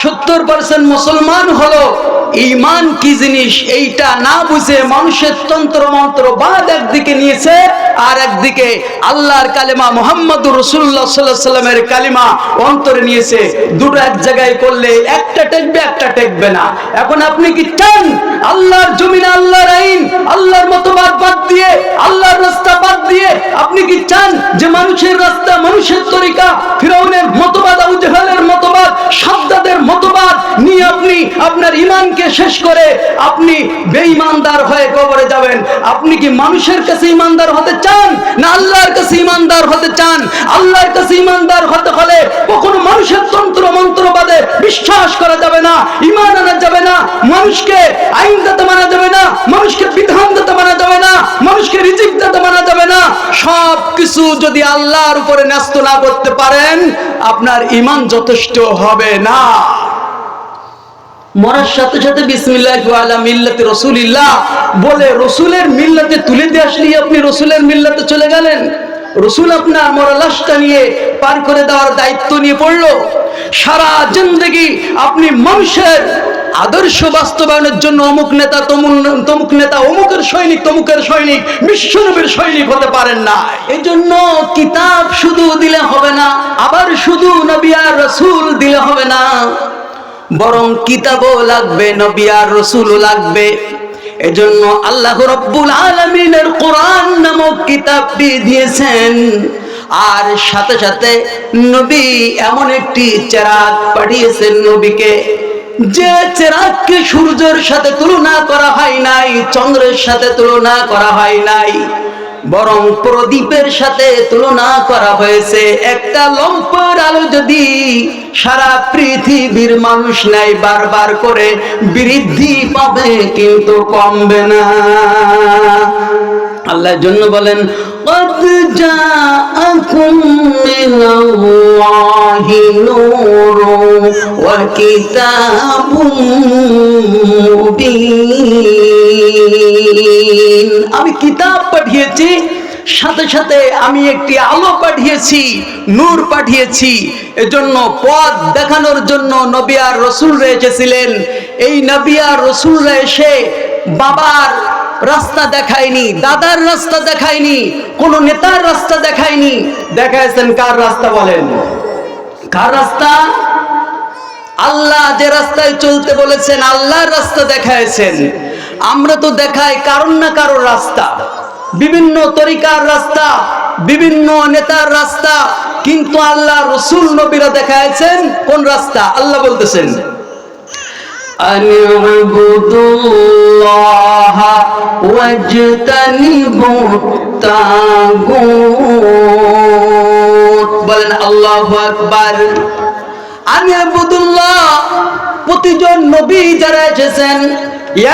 70% মুসলমান হলো ঈমান কি জিনিস এইটা না বুঝে মানুষের তন্ত্র মন্ত্র বাদ একদিকে নিয়েছে, আর একদিকে আল্লাহর কালেমা মুহাম্মদুর রাসূলুল্লাহ সাল্লাল্লাহু আলাইহি ওয়াসাল্লামের কালিমা অন্তরে নিয়েছে। দুটো এক জায়গায় করলে একটা টেকবে, একটা টেকবে না। এখন আপনি কি চান আল্লাহর জমিনে আল্লাহর আইন, আল্লাহর মতবাদ বাদ দিয়ে, আল্লাহর রাস্তা বাদ দিয়ে আপনি কি চান যে মানুষের রাস্তা, মানুষের তরিকা, ফিরআউনের মতবাদ, আবু জাহেলের মতবাদ, সাদ্দাদের মতবাদ নিয়ে আপনি আপনার ঈমানকে শেষ করে আপনি বেঈমানদার হয়ে কবরে যাবেন? আপনি কি মানুষের কাছে ঈমানদার হতে চান না আল্লাহর কাছে ঈমানদার হতে চান? আল্লাহর কাছে ঈমানদার হতে হলে কখনো মানুষের তন্ত্র মন্ত্রবাদে বিশ্বাস করা যাবে না, ঈমান আনা যাবে না, মানুষকে আইনদাতা মানা যাবে না, মানুষকে বিধানদাতা মানা যাবে না, মানুষকে রিজিকদাতা মানা যাবে না। সব কিছু যদি আল্লাহর উপরে ন্যস্ত না করতে পারেন, আপনার ঈমান যথেষ্ট হবে না। মরার সাথে সাথে বিসমিল্লাহি ওয়া আলা মিল্লাতি রাসূলিল্লাহ বলে রসুলের মিল্লাতে তুলে দিয়ে আসলেই আপনি রসুলের মিল্লাতে চলে গেলেন। রসুল আপনার মরা লাশটা নিয়ে পার করে দেওয়ার দায়িত্ব নিয়ে পড়লো। সারা জিন্দেগি আপনি মানুষের আদর্শ বাস্তবায়নের জন্য অমুক নেতা তমুক নেতা, অমুকের সৈনিক তমুকের সৈনিক, বিশ্বনবীর সৈনিক হতে পারেন না। এই জন্য কিতাব শুধু দিলে হবে না, আবার শুধু নবী আর রাসূল দিলে হবে না, বরং কিতাবও লাগবে, নবী আর রাসূলও লাগবে। এজন্য আল্লাহ রাব্বুল আলামিনের কোরআন নামক কিতাবটি দিয়েছেন, আর সাথে সাথে নবী এমন একটি চেরাগ পাঠিয়েছেন নবীকে, যে চেরাগকে সূর্যের সাথে তুলনা করা হয় নাই, চন্দ্রের সাথে তুলনা করা হয় নাই, বরং প্রদীপের সাথে তুলনা করা হয়েছে। একটা লম্পের আলো যদি সারা পৃথিবীর মানুষ নেয়, বারবার করে বৃদ্ধি পাবে কিন্তু কমবে না। আল্লাহর জন্য বলেন, قد جاءكم من الله نور وكتاب مبين। আমি কিতাব পাঠিয়েছি, সাথে সাথে আমি একটি আলো পাঠিয়েছি, নূর পাঠিয়েছি। এজন্য পথ দেখানোর জন্য নবী আর রাসূলরা এসেছিলেন। এই নবী আর রাসূলরা এসে বাবার রাস্তা দেখায়নি, দাদার রাস্তা দেখায়নি, কোন নেতার রাস্তা দেখায়নি, দেখাইছেন কার রাস্তা? বলেন কার রাস্তা? আল্লাহ যে রাস্তায় চলতে বলেছেন আল্লাহর রাস্তা দেখাইছেন। আমরা তো দেখাই কারণ না কারোর রাস্তা, বিভিন্ন তরিকার রাস্তা, বিভিন্ন নেতার রাস্তা, কিন্তু আল্লাহ রাসূল নবীরা দেখাইছেন কোন রাস্তা? আল্লাহ বলতেছেন, আনি'বুদুল্লাহা ওয়াজতানিবুত তাগুত। বলেন আল্লাহু আকবার। আনি'বুদুল্লাহ, প্রতিজন নবী যারা এসেছেন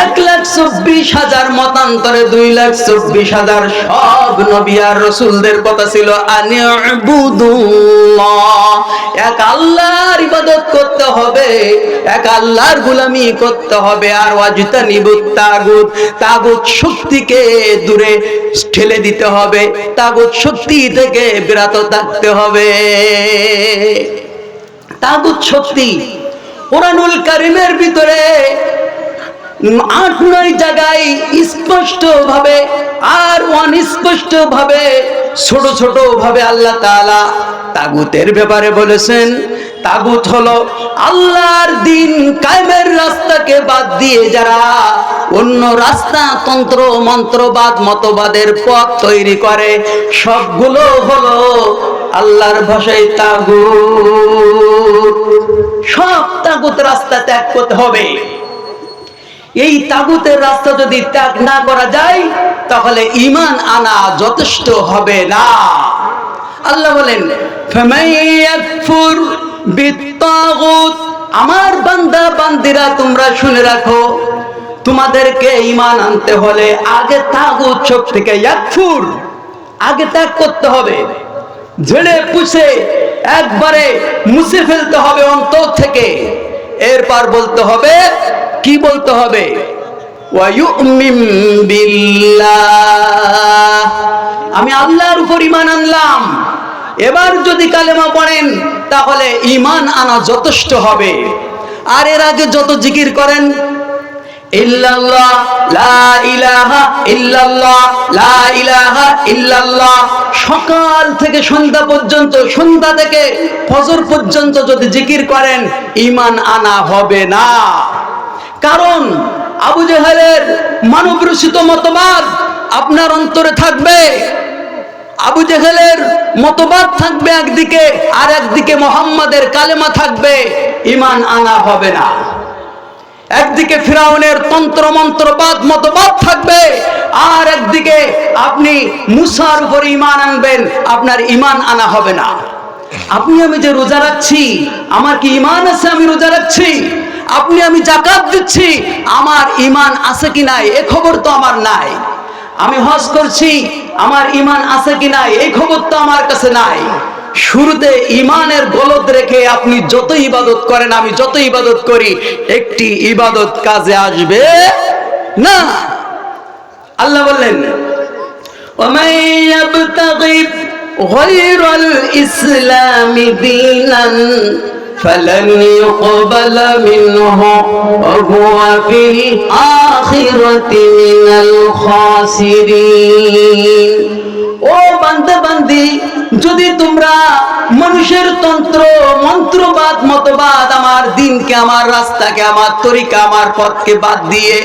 1,24,000 মতান্তরে 2,24,000 সব নবী আর রাসূলদের কথা ছিল আনি'বুদুল্লাহ, এক আল্লাহর ইবাদত করতে হবে, এক আল্লাহর গোলামি করতে হবে। আর ওয়াজতানিবুত তাগুত, তাগুত শক্তিকে দূরে ঠেলে দিতে হবে, তাগুত শক্তি থেকে বিরত থাকতে হবে। তাগুত শক্তি কোরআনুল কারীমের ভিতরে 8-9 জায়গায় স্পষ্ট ভাবে আর অনিস্পষ্ট ভাবে ছোট ছোট ভাবে আল্লাহ তাআলা তাগুতের ব্যাপারে বলেছেন। তাগুত হলো আল্লাহর দিন কায়েমের রাস্তাকে বাদ দিয়ে যারা অন্য রাস্তা, তন্ত্র মন্ত্রবাদ, মতবাদের পথ তৈরি করে, সবগুলো হলো আল্লাহর ভাষায় তাগুত। সব তাগুত রাস্তা ত্যাগ করতে হবে। এই তাগুতের রাস্তা যদি ত্যাগ না করা যায়, তাহলে ঈমান আনা যথেষ্ট হবে না। আল্লাহ বলেন, ফামান ইয়াকফুর বিত্তাগুত, আমার বান্দা বান্দিরা তোমরা শুনে রাখো, তোমাদেরকে ঈমান আনতে হলে আগে তাগুত শক্তিকে ইয়াকফুর, আগে ত্যাগ করতে হবে, ঝেড়ে পুছে একবারে মুছে ফেলতে হবে অন্তর থেকে। এরপর বলতে হবে, কি বলতে হবে? ওয়ায়ুমিন বিল্লাহ, আমি আল্লাহর উপর ঈমান আনলাম। এবার যদি কালেমা পড়েন তাহলে ঈমান আনা যথেষ্ট হবে। আর এর আগে যত জিকির করেন, ইল্লাল্লাহ, লা ইলাহা ইল্লাল্লাহ, লা ইলাহা ইল্লাল্লাহ, সকাল থেকে সন্ধ্যা পর্যন্ত, সন্ধ্যা থেকে ফজর পর্যন্ত যদি জিকির করেন, ঈমান আনা হবে না। কারণ আবু জেহেলের মানব রচিত মতবাদ আপনার অন্তরে থাকবে, আবু জেহেলের মতবাদ থাকবে একদিকে, আর একদিকে মুহাম্মাদের কালেমা থাকবে, ঈমান আনা হবে না। একদিকে ফিরাউনের তন্ত্র মন্ত্রবাদ মতবাদ থাকবে, আর একদিকে আপনি মুসার উপর ঈমান আনবেন, আপনার ঈমান আনা হবে না। আপনি আমি যে রোজা রাখছি, আমার কি ঈমান আছে আমি রোজা রাখছি? আপনি আমি যাকাত দিচ্ছি, আমার ঈমান আছে কি নাই এ খবর তো আমার নাই। আমি হজ করছি, আমার ঈমান আছে কি নাই এই খবর তো আমার কাছে নাই। শুরুতে ঈমানের গলদ রেখে আপনি যত ইবাদত করেন, আমি যত ইবাদত করি, একটি ইবাদত কাজে আসবে না। আল্লাহ বললেন, ওয়ামান ইয়াবতাগি গায়রাল ইসলামি দীনান فلن يقبل منه وهو في الآخرة من الخاسرين। ও বান্দা বান্দি, যদি তোমরা মানুষের তন্ত্র মন্ত্রবাদ মতবাদ আমার দিনকে, আমার রাস্তাকে, আমার তরিকা, আমার পথকে বাদ দিয়ে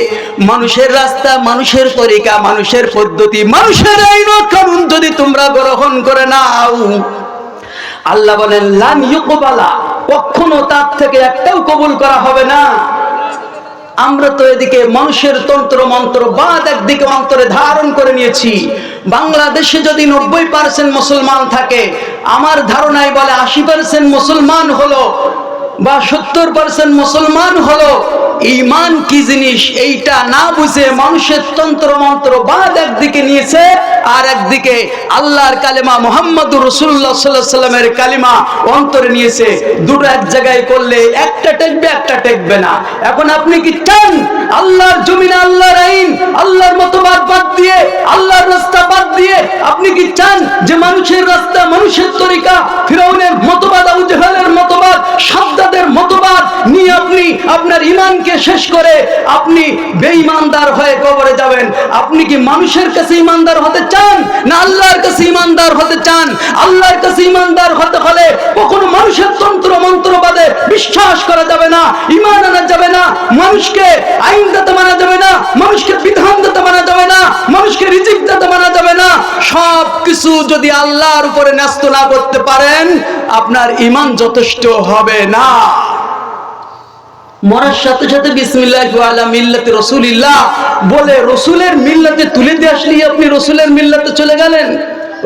মানুষের রাস্তা, মানুষের তরিকা, মানুষের পদ্ধতি, মানুষের আইন ও কানুন যদি তোমরা গ্রহণ করে নাও, আল্লাহ বলেন লান ইউকবালা, কখনো তার থেকে একটাও কবুল করা হবে না। আমরা তো এদিকে মানুষের তন্ত্র মন্ত্রবাদ একদিকে অন্তরে ধারণ করে নিয়েছি। বাংলাদেশে যদি 90% মুসলমান থাকে, আমার ধারণায় বলে 80% মুসলমান হলো বা 70% মুসলমান হলো, ঈমান কি জিনিস এইটা না বুঝে মানুষের তন্ত্র মন্ত্রবাদ একদিকে নিয়েছে, আর একদিকে আল্লাহর কালেমা মুহাম্মদুর রাসূলুল্লাহ সাল্লাল্লাহু আলাইহি সাল্লামের কালেমা অন্তরে নিয়েছে। দুটো এক জায়গায় করলে একটা টেকবে, একটা টেকবে না। এখন আপনি কি চান আল্লাহর জমিনে আল্লাহর আইন, আল্লাহর মতবাদ বাদ দিয়ে, আল্লাহর রাস্তা বাদ দিয়ে আপনি কি চান যে মানুষের রাস্তা, মানুষের তরিকা, ফিরাউনের মতবাদ, আবু জেহেলের মতবাদ, সাদ্দাদের মতবাদ নিয়ে আপনি আপনার ঈমানকে শেষ করে আপনি বেঈমানদার হয়ে কবরে যাবেন? আপনি কি মানুষের কাছে ঈমানদার হতে চান, না আল্লাহর কাছে ঈমানদার হতে চান? আল্লাহর কাছে ঈমানদার হতে হলে কখনো মানুষের তন্ত্র মন্ত্রবাদে বিশ্বাস করা যাবে না, ঈমান আনা যাবে না, মানুষকে আইনদাতা মানা যাবে না, মানুষকে বিধানদাতা মানা যাবে না, মানুষকে রিজিকদাতা মানা যাবে না। সব কিছু যদি আল্লাহর উপরে ন্যস্ত না করতে পারেন, আপনার ঈমান যথেষ্ট হবে না। মরার সাথে সাথে বিসমিল্লাহি ওয়া আলা মিল্লাতি রাসূলিল্লাহ বলে রসুলের মিল্লাতে তুলে দিয়ে আসলেই আপনি রসুলের মিল্লাতে চলে গেলেন।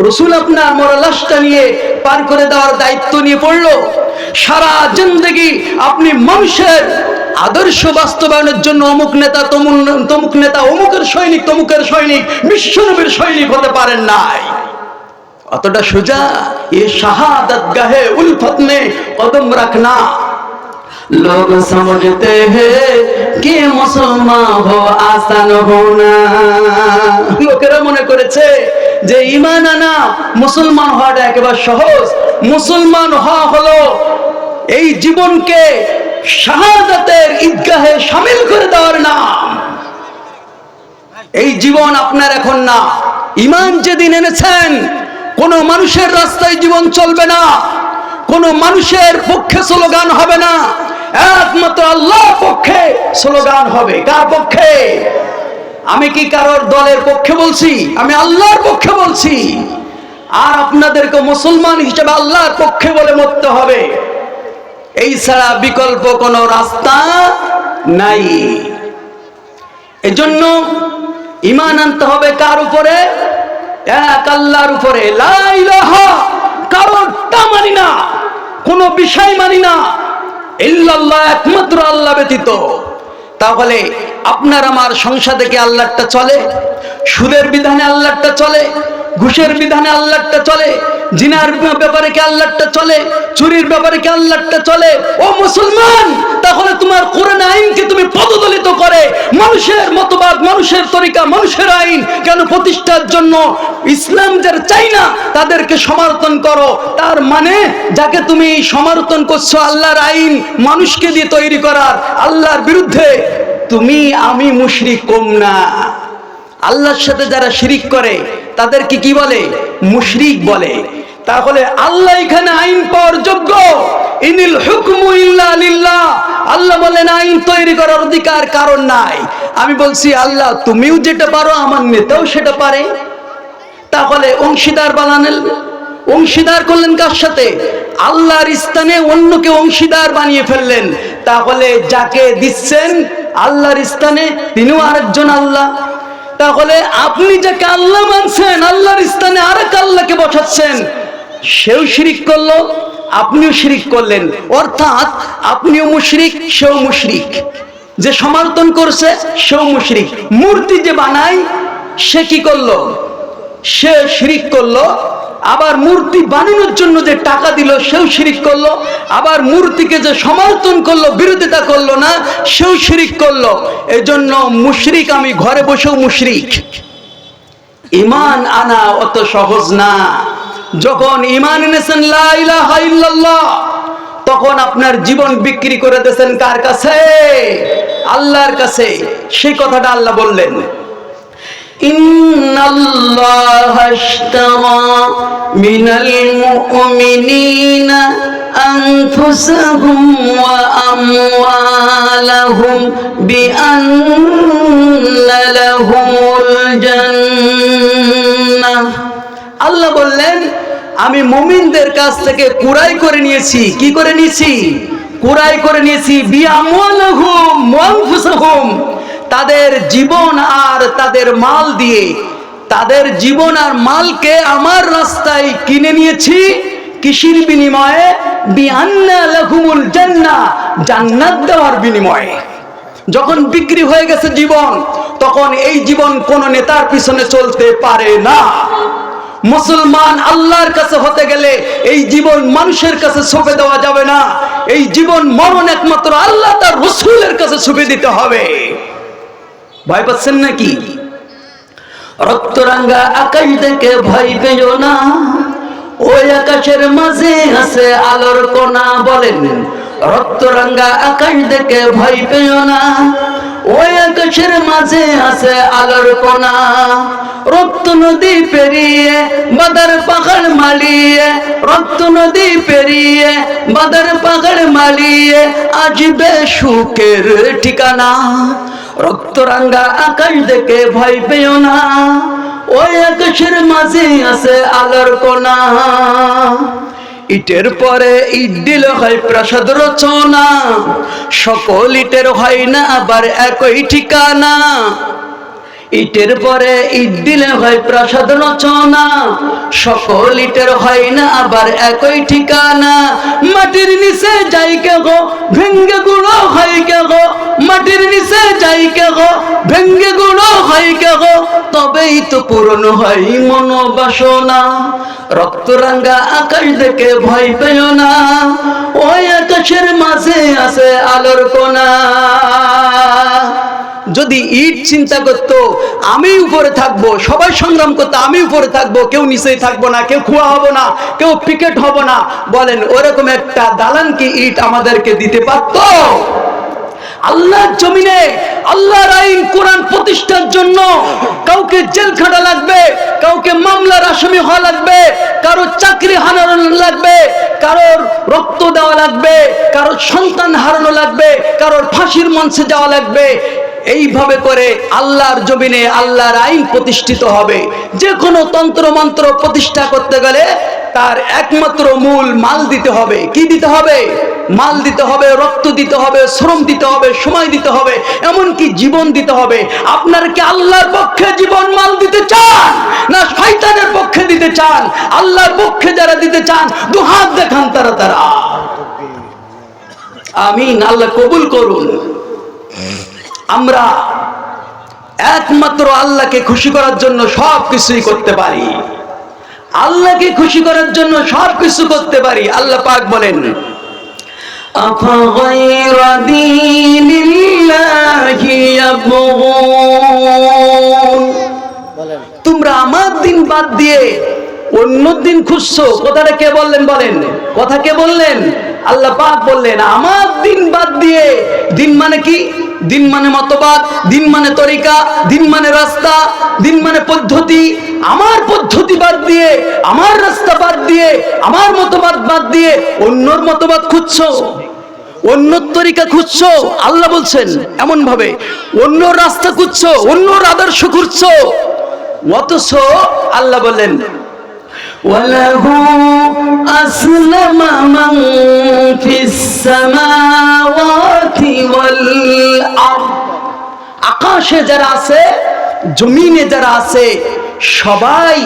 রসুল আপনার মরা লাশটা নিয়ে পার করে দেওয়ার দায়িত্ব নিয়ে পড়লো। সারা জিন্দেগি আপনি মানুষের আদর্শ বাস্তবায়নের জন্য অমুক নেতা তমুক নেতা, অমুকের সৈনিক তমুকের সৈনিক, বিশ্বনবীর সৈনিক হতে পারেন নাই। অতটা সোজা এ শাহাদাত গাহে উলফত মে কদম রাখনা। लोग समझते हैं कि मुसलमान हो आसान होना। লোকেরা মনে করেছে যে ঈমান আনা, মুসলমান হওয়াটা একেবারে সহজ। মুসলমান হওয়া হলো এই জীবনকে শাহাদাতের ঈদগাহে শামিল করে দেওয়ার নাম। এই জীবন আপনার এখন না। ঈমান যেদিন এনেছেন, কোন মানুষের রাস্তায় জীবন চলবে না, কোন মানুষের পক্ষে স্লোগান হবে না, একমাত্র আল্লাহর পক্ষে স্লোগান হবে। কার পক্ষে? আমি কি কারোর দলের পক্ষে বলছি? আমি আল্লাহর পক্ষে বলছি। আর আপনাদেরকে মুসলমান হিসেবে আল্লাহর পক্ষে বলে মরতে হবে। এই ছাড়া বিকল্প কোনো রাস্তা নাই। এজন্য ঈমান আনতে হবে কার উপরে? এক আল্লাহর উপরে। লা ইলাহা, কারোরটা মানি না, কোনো বিষয় মানি না, ইল্লাল্লাহ, একমাত্র আল্লাহ ব্যতীত। তাহলে আপনার আমার সংসারে কি আল্লাহটা চলে? সুদের বিধানে আল্লাহটা চলে? ঘুষের বিধানে আল্লাহটা চলে? জিনার ব্যাপারে কি আল্লাহটা চলে? চুরির ব্যাপারে কি আল্লাহটা চলে? ও মুসলমান, তাহলে তোমার কোরআন আইনকে তুমি পদদলিত করে মানুষের মতবাদ, মানুষের তরিকা, মানুষের আইন কেন প্রতিষ্ঠার জন্য ইসলাম যারা চাই না তাদেরকে সমর্থন করো। তার মানে যাকে তুমি সমর্থন করছো আল্লাহর আইন মানুষকে দিয়ে তৈরি করার, আল্লাহর বিরুদ্ধে, তুমি আমি মুশরিক কম না। আল্লাহর সাথে যারা শিরিক করে তাদেরকে কি বলে? মুশরিক বলে। তাহলে আল্লাহ এখানে আইন পাওয়ার যোগ্য। ইনিল হুকমু ইল্লা লিল্লাহ। আল্লাহ বলেন আইন তৈরি করার অধিকার কারণ নাই। আমি বলছি আল্লাহ তুমিও যেটা পারো আমার নেতাও সেটা পারে। তাহলে অংশীদার বানালেন, অংশীদার করলেন কার সাথে? আল্লাহর স্থানে অন্যকে অংশীদার বানিয়ে ফেললেন। তাহলে যাকে দিচ্ছেন আল্লাহর স্থানে তিনিও আরেকজন আল্লাহ। তাহলে আপনি যাকে আল্লাহ মানছেন আল্লাহর স্থানে আরেক আল্লাহকে বসাচ্ছেন, সেও শিরিক করলো, আপনিও শিরিক করলেন। অর্থাৎ আপনিও মুশরিক, সেও মুশরিক। যে সমর্থন করছে সেও মুশরিক। মূর্তি যে বানায় সে কি করলো? সে শিরিক করলো। আবার মূর্তি বানানোর জন্য যে টাকা দিল সেও শিরিক করলো। আবার মূর্তিকে যে সমর্থন করলো, বিরোধিতা করলো না, সেও শিরিক করলো। এজন্য মুশরিক আমি, ঘরে বসেও মুশরিক। ঈমান আনা অত সহজ না। যখন ঈমান এনেছেন লা ইলাহা ইল্লাল্লাহ, তখন আপনার জীবন বিক্রি করে দিয়েছেন কার কাছে? আল্লাহর কাছে। সেই কথাটা আল্লাহ বললেন, ইন্নাল্লাহা আশতারা মিনাল মুমিনিনা আনফুসাহুম ওয়া আমওয়ালাহুম বিআন্না লাহুমুল জান্নাহ। আল্লাহ বললেন আমি মুমিনদের কাছ থেকে কুরাই করে নিয়েছি। কি করে নিয়েছি? কুরাই করে নিয়েছি। বিআমওয়ালিহিম ওয়া আনফুসিহিম, তাদের জীবন আর তাদের মাল দিয়ে, তাদের জীবন আর মালকে আমার রাস্তায় কিনে নিয়েছি। কিসের বিনিময়ে? বিআন্না লাহুমুল জান্নাহ, জান্নাত দেওয়ার বিনিময়ে। যখন বিক্রি হয়ে গেছে জীবন, তখন এই জীবন কোন নেতার পিছনে চলতে পারে না। মুসলমান আল্লাহর কাছে হতে গেলে এই জীবন মানুষের কাছে সঁপে দেওয়া যাবে না। এই জীবন মরণ একমাত্র আল্লাহ তার রাসূলের কাছে সঁপে দিতে হবে। ভয় পাচ্ছেন নাকি? রক্তরাঙ্গা আকাশ দেখে ভয় পেও না, ওই আকাশের মাঝে আছে আলোর কোনা। বলেন, রক্তরাঙ্গা আকাশ দেখে ভয় পেও না, ওই আকাশের মাঝে আছে আলোর কোনা। রক্ত নদী পেরিয়ে বাদার পাহাড় মালিয়ে, রক্ত নদী পেরিয়ে বাদার পাহাড় মালিয়ে আসবে সুখের ঠিকানা। রক্তরাঙ্গা আকাশ দেখে ভয় পেও না, ওই আকাশের মাঝে আছে আলোর কোনা। ইটের পরে ইট দিলে হয় প্রাসাদ রচনা, সকল ইটের হয় না আবার একই ঠিকানা। ইটের পরে ইট দিলে হয় প্রাসাদ রচনা, সকল ইটের হয় না আবার একই ঠিকানা। মাটির নিচে যাই কে গো ভেঙ্গে গুঁড়ো হয় কে গো, মাটির নিচে যাই কে গো ভেঙ্গে গুঁড়ো হয় কে গো, তবেই তো পূরণ হয় মনোবাসনা। রক্তরাঙ্গা আকাশ দেখে ভয় পেও না, ওই আকাশের মাঝে আছে আলোর কোনা। যদি ইট চিন্তা করতো আমি উপরে থাকবো, সবাই সংগ্রাম করতো আমি উপরে থাকবো, কেউ নিচেই থাকবো না, কেউ খুয়া হবো না, কেউ পিকেট হবো না, বলেন ওরকম একটা দালান কি ইট আমাদেরকে দিতে পারতো? আল্লাহর জমিনে আল্লাহর আইন কোরআন প্রতিষ্ঠার জন্য কাউকে জেল খাটা লাগবে, কাউকে মামলার আসামি হওয়া লাগবে, কারো চাকরি হারানো লাগবে, কারোর রক্ত দেওয়া লাগবে, কারোর সন্তান হারানো লাগবে, কারোর ফাঁসির মঞ্চে যাওয়া লাগবে। এইভাবে করে আল্লাহর জমিনে আল্লাহর আইন প্রতিষ্ঠিত হবে। যে কোনো তন্ত্র মন্ত্র প্রতিষ্ঠা করতে গেলে তার একমাত্র মূল মাল দিতে হবে। কি দিতে হবে? মাল দিতে হবে, রক্ত দিতে হবে, শ্রম দিতে হবে, সময় দিতে হবে, এমনকি জীবন দিতে হবে। আপনারা কি আল্লাহর পক্ষে জীবন মাল দিতে চান, না শয়তানের পক্ষে দিতে চান? আল্লাহর পক্ষে যারা দিতে চান দুহাত দেখান তারা তারা। আমিন। আল্লাহ কবুল করুন। আমরা একমাত্র আল্লাহকে খুশি করার জন্য সব কিছুই করতে পারি। আল্লাহকে খুশি করার জন্য সব কিছু করতে পারি। আল্লাহ পাক বলেন, আফাগায়রা দীনিল্লাহি ইয়াবগুন, তোমরা আমার দিন বাদ দিয়ে অন্য দিন খুঁজছো। কথাটা কে বললেন? বলেন, কথা কে বললেন? আল্লাহ পাক বললেন আমার দিন বাদ দিয়ে। দিন মানে কি? দিন মানে মতবাদ, দিন মানে তরিকা, দিন মানে রাস্তা, দিন মানে পদ্ধতি। আমার পদ্ধতি বাদ দিয়ে, আমার রাস্তা বাদ দিয়ে, আমার মতবাদ বাদ দিয়ে অন্যর মতবাদ খুঁজছো, অন্য তরিকা খুঁজছো। আল্লাহ বলছেন এমন ভাবে, অন্য রাস্তা খুঁজছো, অন্য আদর্শ খুঁজছো। অথচ আল্লাহ বললেন ওয়ালাহু আসলামা মান ফিস সামাওয়াতি ওয়াল আরদ, আকাশে যারা আছে, জমিনে যারা আছে, সবাই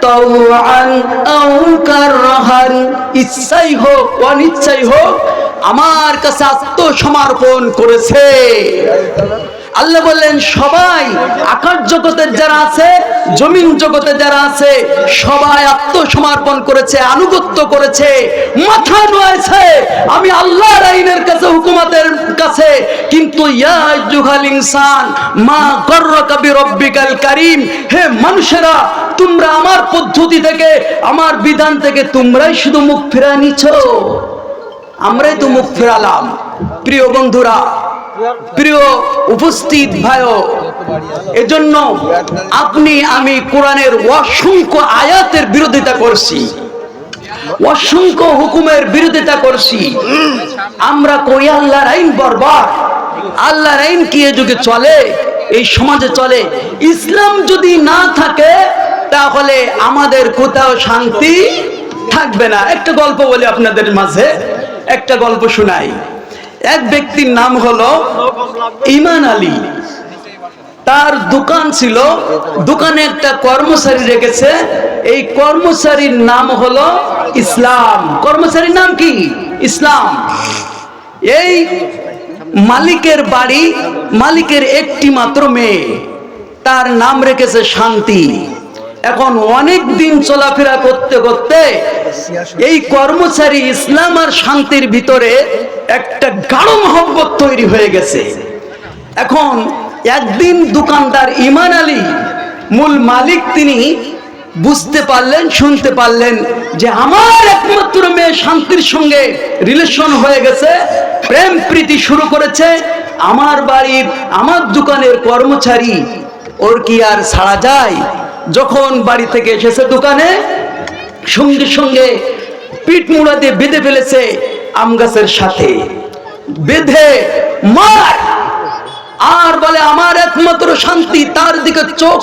তাওআন আও কারহান, ইচ্ছাই হোক অনিচ্ছাই হোক আমার কাছে আত্মসমর্পণ করেছে। আল্লাহ বললেন সবাই, আকাশ জগতের যারা আছে, জমিন জগতে যারা আছে, সবাই আত্মসমর্পণ করেছে, আনুগত্য করেছে, মাথা নোয়াইছে আমি আল্লাহর আইনের কাছে, হুকুমতের কাছে। কিন্তু ইয়া আইয়ুহাল ইনসান মা গররাকা বিরব্বিকাল কারীম, হে মানুষেরা, তোমরা আমার পদ্ধতি থেকে, আমার বিধান থেকে তোমরাই শুধু মুখ ফিরিয়ে নিছো। আমরাই তো মুখ ফেরালাম। প্রিয় বন্ধুরা, প্রিয় উপস্থিত ভাইও, এজন্য আপনি আমি কোরআনের অসংখ্য আয়াতের বিরোধিতা করছি, অসংখ্য হুকুমের বিরোধিতা করছি। আমরা কই আল্লাহর আইন বরবাদ। আল্লাহর আইন কি এ যুগে চলে, এই সমাজে চলে? ইসলাম যদি না থাকে তাহলে আমাদের কোথাও শান্তি থাকবে না। একটা গল্প বলি আপনাদের মাঝে, একটা গল্প শোনাই। এক ব্যক্তির নাম হলো ইমান আলী। তার দোকান ছিল, দোকানে একটা কর্মচারী রেখেছে, এই কর্মচারীর নাম হলো ইসলাম। কর্মচারীর নাম কি? ইসলাম। এই মালিকের বাড়ি, মালিকের একটি মাত্র মেয়ে, তার নাম রেখেছে শান্তি। এখন অনেক দিন চলাফেরা করতে করতে এই কর্মচারী ইসলাম আর শান্তির ভিতরে একটা গাঢ় মহব্বত তৈরি হয়ে গেছে। এখন একদিন দোকানদার ইমান আলী, মূল মালিক, তিনি বুঝতে পারলেন, শুনতে পারলেন যে আমার একমাত্র মেয়ে শান্তির সঙ্গে রিলেশন হয়ে গেছে, প্রেম প্রীতি শুরু করেছে। আমার বাড়ির, আমার দোকানের কর্মচারী, ওর কি আর ছাড়া যায়? যখন বাড়ি থেকে এসেছে দোকানে, সঙ্গে সঙ্গে পিঠ মুড়া দিয়ে বেঁধে ফেলেছে আম গাছের সাথে, বেঁধে মার। আর বলে আমার একমাত্র শান্তি, তার দিকে চোখ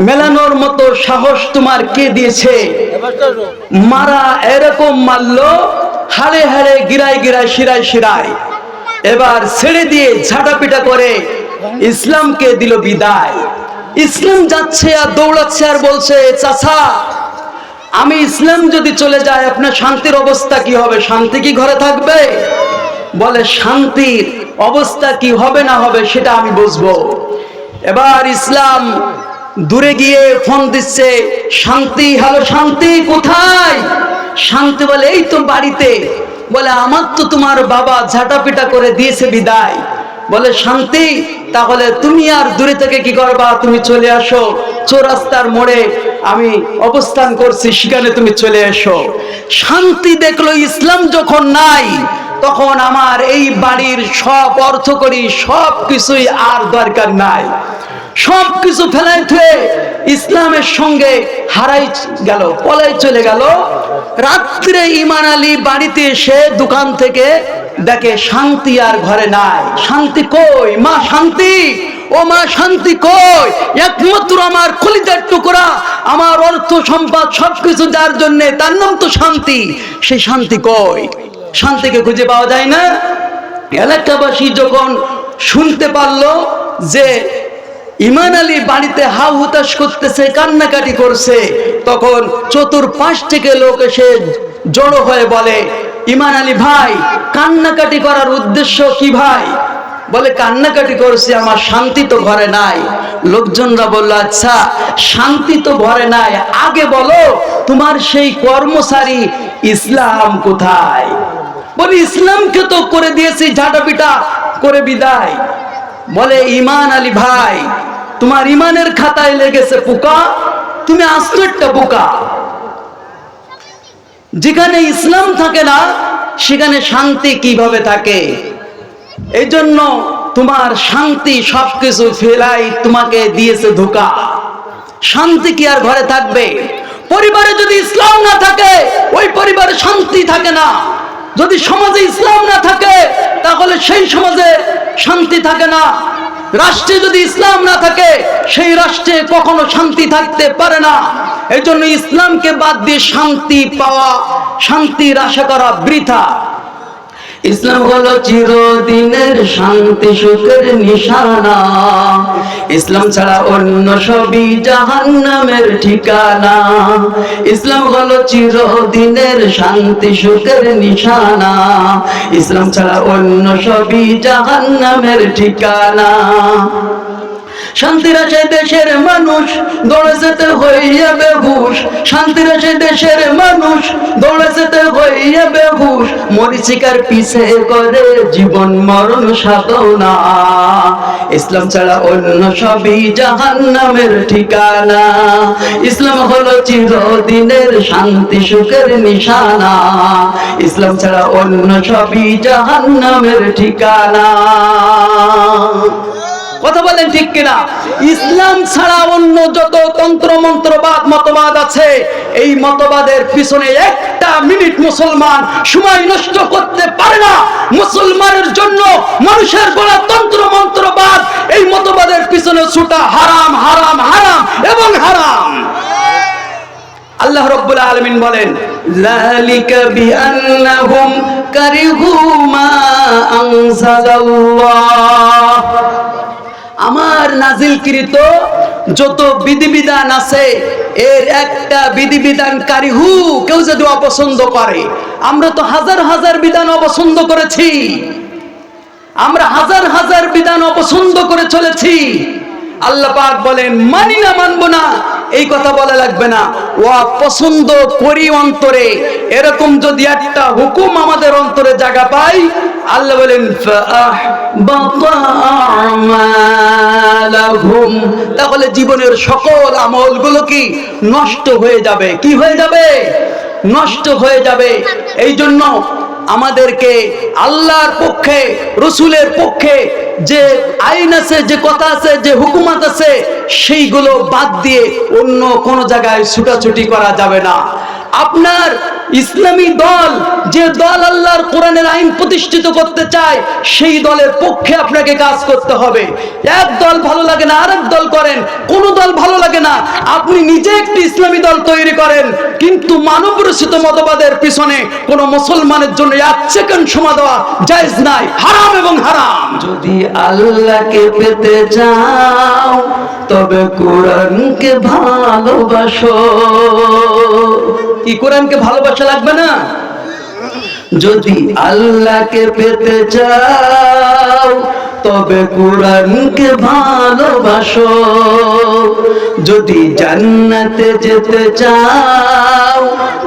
মেলানোর মতো সাহস তোমার কে দিয়েছে? মারা এরকম মারলো, হাড়ে হাড়ে, গিরায় গিরায়, শিরায় শিরায়। এবার ছেড়ে দিয়ে ঝাঁটাপিটা করে ইসলামকে দিল বিদায়। ইসলাম যাচ্ছে আর দৌড়াচ্ছে আর বলছে, চাচা, আমি ইসলাম যদি চলে যায় আপনার শান্তির অবস্থা কি হবে? শান্তি কি ঘরে থাকবে? বলে শান্তির অবস্থা কি হবে না হবে সেটা আমি বুঝবো। এবার ইসলাম দূরে গিয়ে ফোন দিচ্ছে, শান্তি, হ্যালো শান্তি, কোথায়? শান্তি বলে এই তো বাড়িতে। বলে আমার তো তোমার বাবা ঝাঁটাপিটা করে দিয়েছে বিদায়। বলে শান্তি, তাহলে তুমি আর দূরে থেকে কি করবা? তুমি চলে আসো, চৌরাস্তার মোড়ে আমি অবস্থান করছি, সেখানে তুমি চলে এসো। শান্তি দেখলো ইসলাম যখন নাই, তখন আমার এই বাড়ির সব অর্থ করি সব কিছুই আর দরকার নাই, সব কিছু ফেলাই থুয়ে ইসলামের সঙ্গে হারাই গেল, পলাই চলে গেল। রাত্রে ইমান আলী বাড়িতে এসে দোকান থেকে দেখে শান্তি আর ঘরে নাই। শান্তি কই? মা শান্তি, ও মা শান্তি কই? একমাত্র আমার কলিজার টুকরা, আমার অর্থ সম্পদ সবকিছু যার জন্য, তার নাম তো শান্তি, সেই শান্তি কই? শান্তিকে খুঁজে পাওয়া যায় না। এলাকাবাসী যখন শুনতে পারলো যে ইমান আলী বাড়িতে হাউ হুতাশ করতেছে, কান্নাকাটি করছে, তখন চতুর্পাশ থেকে লোক এসে জড়ো হয়ে বলে, ইমান আলী ভাই, কান্নাকাটি করার উদ্দেশ্য কি ভাই? বলে কান্নাকাটি করছি, আমার শান্তি তো ঘরে নাই। লোকজনরা বলল, আচ্ছা শান্তি তো ঘরে নাই, আগে বলো তোমার সেই কর্মচারী ইসলাম কোথায়? বলি ইসলামকে তো করে দিয়েছি ঝাঁটাপিটা করে বিদায়। বলে ইমান আলী ভাই, তোমার ইমানের খাতায় লেগেছে পোকা, তুমি আস্ত একটা বোকা। যেখানে ইসলাম থাকে না সেখানে শান্তি কিভাবে থাকে? এই জন্য তোমার শান্তি সবকিছু ফেলাই তোমাকে দিয়েছে ধোঁকা। শান্তি কি আর ঘরে থাকবে? পরিবারে যদি ইসলাম না থাকে ওই পরিবারে শান্তি থাকে না। যদি সমাজে ইসলাম না থাকে তাহলে সেই সমাজে শান্তি থাকে না। রাষ্ট্রে যদি ইসলাম না থাকে সেই রাষ্ট্রে কখনো শান্তি থাকতে পারে না। এই জন্য ইসলামকে বাদ দিয়ে শান্তি পাওয়া, শান্তির আশা করা বৃথা। ইসলাম হলো চিরদিনের শান্তি সুখের নিশানা, ইসলাম ছাড়া অন্য সবই জাহান্নামের ঠিকানা। ইসলাম হলো চিরদিনের শান্তি সুখের নিশানা, ইসলাম ছাড়া অন্য সবই জাহান্নামের ঠিকানা। শান্তির আশায় দেশের মানুষ দৌড়ে যেতে হইয়া বেহুশ, শান্তির আশায় দেশের মানুষ দৌড়ে যেতে হইয়া বেহুশ। মরিচিকার পিছে করে জীবন মরণ সাধনা, ইসলাম ছাড়া অন্য সবই জাহান্নামের ঠিকানা। ইসলাম হলো চিরদিনের শান্তি সুখের নিশানা, ইসলাম ছাড়া অন্য সবই জাহান্নামের ঠিকানা। কথা বলেন ঠিক কিনা? ইসলাম ছাড়া অন্য যত তন্ত্র মন্ত্রবাদ মতবাদ আছে, এই মতবাদের পিছনে একটা মিনিট মুসলমান সময় নষ্ট করতে পারে না। মুসলমানের জন্য মানুষের গলা তন্ত্র মন্ত্রবাদ, এই মতবাদের পিছনে ছুটা হারাম হারাম হারাম এবং হারাম। আল্লাহ রাব্বুল আলামিন বলেন, যালিকা বিআন্নাহুম কারিহু মা আনজালাল্লাহ। আমার নাজিলকৃত যত বিধিবিধান আছে এর একটা বিধিবিধান কারিহু, কেউ যদি অপছন্দ করে। আমরা তো হাজার হাজার বিধান অপছন্দ করেছি, আমরা হাজার হাজার বিধান অপছন্দ করে চলেছি। আল্লাহ পাক বলেন মানি না মানবো না এই কথা বলা লাগবে না, ও পছন্দ করি অন্তরে। এরকম যদি একটা হুকুম আমাদের অন্তরে জায়গা পাই, আল্লাহ বলেন তাহলে জীবনের সকল আমলগুলো কি নষ্ট হয়ে যাবে। কি হয়ে যাবে? নষ্ট হয়ে যাবে। এই জন্য আমাদেরকে আল্লাহর পক্ষে, রসুলের পক্ষে যে আইন আছে, যে কথা আছে, যে হুকুমত আছে, সেইগুলো বাদ দিয়ে অন্য কোন জায়গায় ছুটাছুটি করা যাবে না। আপনার ইসলামী দল, যে দল আল্লাহর কোরআনের আইন প্রতিষ্ঠিত করতে চায়, সেই দলের পক্ষে আপনাকে কাজ করতে হবে। এক দল ভালো লাগে না আরেক দল করেন, কোন দল ভালো লাগে না, আপনি নিজে একটি ইসলামী দল তৈরি করেন। কিন্তু মানব রচিত মতবাদের পিছনে কোন মুসলমানের জন্য 1 সেকেন্ড সময় দেওয়া জায়েজ নাই, হারাম এবং হারাম। যদি আল্লাহকে পেতে চাও তবে কোরআনকে ভালোবাসো। কি কোরআনকে ভালোবাসা লাগবে না? যদি আল্লাহকে পেতে চাও তবে কোরআনকে ভালোবাসো। যদি জান্নাতে যেতে চাও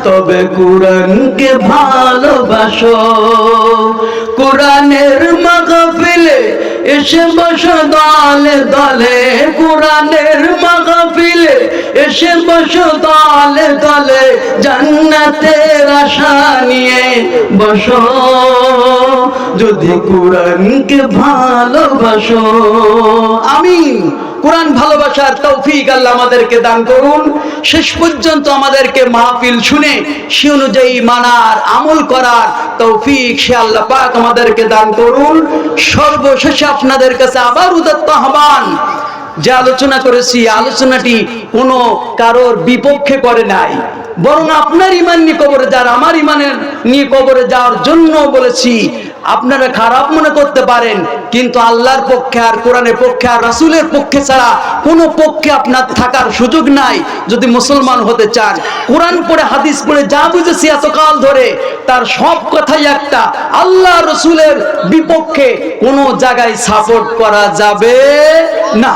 তবে কোরআনকে ভালোবাসো। কোরআনের মাহফিলে এসে বসো দলে দলে, কোরআনের মাহফিলে এসে বসো দলে দলে, জান্নাতের আশা নিয়ে বসো। যদি কোরআনকে ভালোবাসো। আমিন। কোরআন ভালোবাসার তৌফিক আল্লাহ আমাদেরকে দান করুন। শেষ পর্যন্ত আমাদেরকে মাহফিল শুনে সে অনুযায়ী মানার, আমল করার তৌফিক সে আল্লাহ পাক আমাদেরকে দান করুন। সর্বশেষে আপনাদের কাছে আবার উদাত্ত আহ্বান, যে আলোচনা করেছি আলোচনাটি কোনো কারোর বিপক্ষে করে নাই, বরং আপনার ইমান নিয়ে কবরে যার, আমার ইমানের নিয়ে কবরে যাওয়ার জন্য বলেছি। আপনারা খারাপ মনে করতে পারেন, কিন্তু আল্লাহর পক্ষে আর কোরআনের পক্ষে আর রাসূলের পক্ষে ছাড়া কোনো পক্ষে আপনার থাকার সুযোগ নাই। যদি মুসলমান হতে চান, কোরআন পড়ে হাদিস পড়ে যা বুঝেছি এতকাল ধরে, তার সব কথাই একটা, আল্লাহ রসুলের বিপক্ষে কোনো জায়গায় সাপোর্ট করা যাবে না।